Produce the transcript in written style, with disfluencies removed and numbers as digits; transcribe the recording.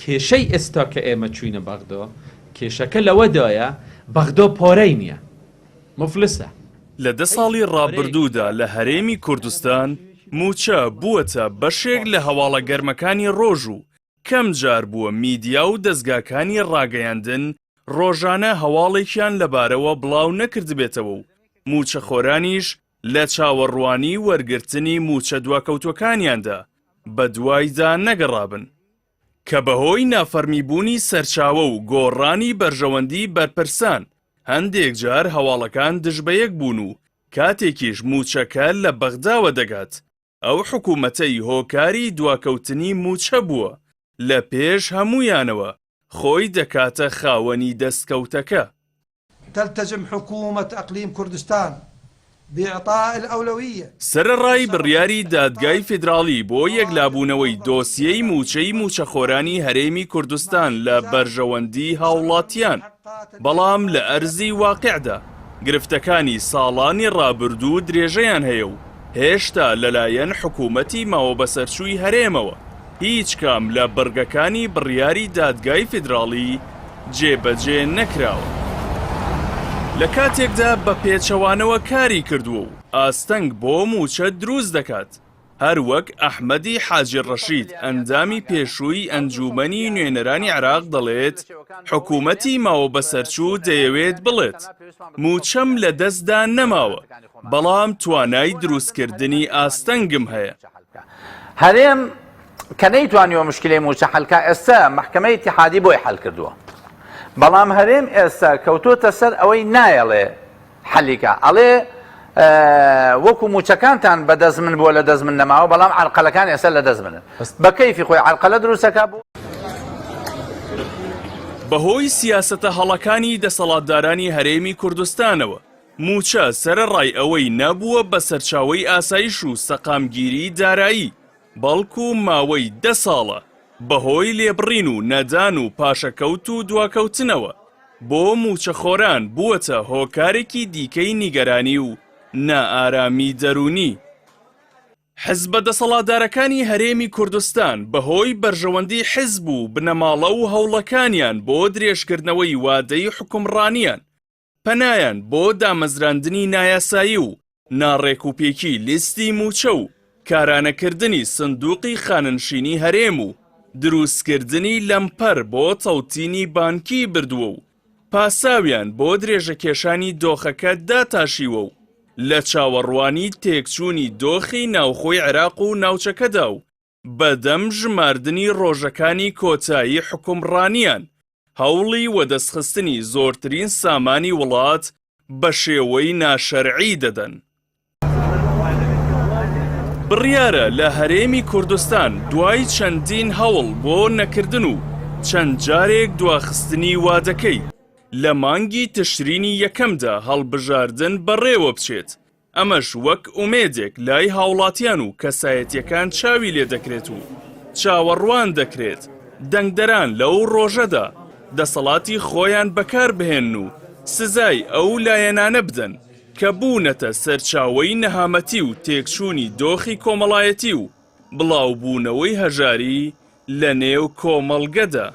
کێشەی ئێستا کە ئێمە چوینە بەغدۆ کێشەکە لەوەدایە بەغدۆ پۆرەی نییە مفلسە. لە 10 ساڵی ڕابردوودا لە هەرێمی کوردستان موچە بووەتە بەشێک لە هەواڵە گەرمەکانی ڕۆژ و کەم جار بووە میدیا و دەستگاکانی ڕاگەیاندن ڕۆژانە هەواڵێکیان لەبارەوە بڵاو نەکردبێتەوە و موچەخۆرانیش لە چاوەڕوانی وەرگرتنی موچە دواکەوتوەکانیاندا بە دوایدا نەگەڕابن کە بەهۆی نافەرمیبوونی سەرچاوە و گۆڕانی بەرژەوەندی بەرپرسان هەندێک جار هەواڵەکان دژبەیەک بوون و کاتێکیش موچەکە لە بەغداوە دەگات ئەو حکوومەتەی هۆکاری دواکەوتنی موچە بووە لە پێش هەمویانەوە خۆی دەکاتە خاوەنی دەستکەوتەکە. تلتزم حكومة أقليم كردستان بإعطاء الأولوية سەرەڕای بڕیاری دادگای فیدراڵی بۆ یەکلابوونەوەی دۆسیەی موچەی موچەخۆرانی هەرێمی کوردستان لە بەرژەوەندی هاوڵاتیان بەڵام لە ئەرزی واقعدا گرفتەکانی ساڵانی ڕابردوو درێژەیان هەیە و هێشتا لەلایەن حکوومەتی ماوە بەسەرچووی هەرێمەوە هیچ کام لە بڕگەکانی بڕیاری دادگای فیدراڵی جێبەجێ نەکراوە. لە کاتێکدا بە پێچەوانەوە کاری کردووە و ئاستەنگ بۆ موچە دروست دەکات هەروەک ئەحمەدی حاجی ڕەشید ئەندامی پێشووی ئەنجومەنی نوێنەرانی عێراق دەڵێت حکوومەتی ماوە بەسەرچوو دەیەوێت بڵێت موچەم لە دەستدا نەماوە بەڵام توانای دروستکردنی ئاستەنگم هەیە. هەرێم کە نەیتوانیوە مشکلەی موچە حەلکە ئێستا مەحکەمەی ئیتیحادی بۆی حەل کردووە بەڵام هەرێم ئێستا کەوتۆتە سەر ئەوەی نایەڵێ حەلیکە ئەڵێ وەکو موچەکانتان بەدەست من بووە لە دەست من نەماوە بەڵام عەرقەلەکان ئێستا لە دەست منن بە کەیفی خۆی عەرقەلە دروستەکە بوو. بەهۆی سیاسەتە هەڵەکانی دەسەڵاتدارانی هەرێمی کوردستانەوە موچە سەرەڕای ئەوەی نەبووە بە سەرچاوەی ئاسایش و سەقامگیری دارایی بەڵکو ماوەی 10 ساڵە بەهۆی لێبڕین و نەدان و پاشەکەوت و دواکەوتنەوە بۆ موچەخۆران بووەتە هۆکارێکی دیکەی نیگەرانی و نائارامی دەرونی. حزبە دەسەڵاتدارەکانی هەرێمی کوردستان بەهۆی بەرژەوەندی حزب و بنەماڵە و هەوڵەکانیان بۆ درێژکردنەوەی وادەی حکومڕانیان پەنایان بۆ دامەزراندنی نایاسایی و ناڕێکوپێکی لیستی موچە و کارانەکردنی سندوقی خاننشینی هەرێم و دروستکردنی لەمپەر بۆ چەوتینی بانکی بردووە و پاساویان بۆ درێژەکێشانی دۆخەکە داتاشیوە و لە چاوەڕوانی تێکچوونی دۆخی ناوخۆی عێراق و ناوچەکەدا و بەدەم ژماردنی ڕۆژەکانی کۆتایی حکومڕانیان هەوڵی وەدەستخستنی زۆرترین سامانی وڵات بە شێوەی ناشەرعی دەدەن. بڕیارە لە هەرێمی کوردستان دوای چەندین هەوڵ بۆ نەکردن و چەند جارێک دواخستنی وادەکەی لە مانگی تشرینی یەکەمدا هەڵبژاردن بەڕێوە بچێت ئەمەش وەک ئومێدێک لای هاوڵاتیان و کەسایەتیەکان چاوی لێ دەکرێت و چاوەڕوان دەکرێت دەنگدەران لەو ڕۆژەدا دەسەڵاتی خۆیان بەکار بهێن و سزای ئەو لایەنانە بدەن کە بوونەتە سەرچاوەی نەهامەتی و تێکچوونی دۆخی کۆمەڵایەتی و بڵاوبوونەوەی هەژاری لە نێو کۆمەڵگەدا.